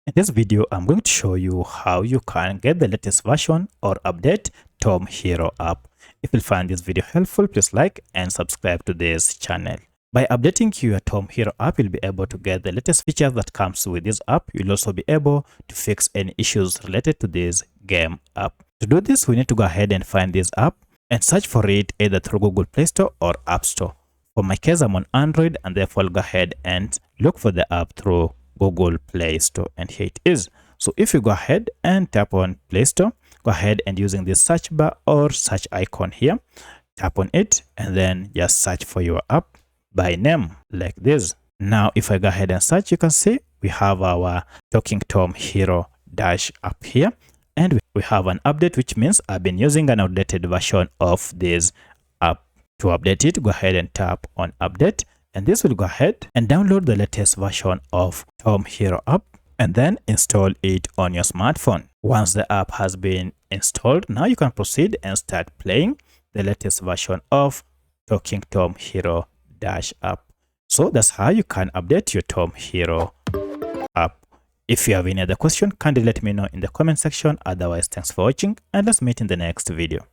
In this video, I'm going to show you how you can get the latest version or update Tom Hero app. If you find this video helpful, please like and subscribe to this channel. By updating your Tom Hero app, you'll be able to get the latest features that comes with this app. You'll also be able to fix any issues related to this game app. To do this, we need to go ahead and find this app and search for it either through Google Play Store or App Store. For my case, I'm on Android, and therefore I'll go ahead and look for the app through Google Play Store, and here it is. So if you go ahead and tap on Play Store, go ahead and using this search bar or search icon here, tap on it and then just search for your app by name like this. Now if I go ahead and search, you can see we have our Talking Tom Hero Dash app here, and we have an update, which means I've been using an outdated version of this app. To update it, go ahead and tap on update, and this will go ahead and download the latest version of Tom Hero app and then install it on your smartphone. Once the app has been installed, now you can proceed and start playing the latest version of Talking Tom Hero Dash app. So that's how you can update your Tom Hero app. If you have any other question, kindly let me know in the comment section. Otherwise, thanks for watching, and let's meet in the next video.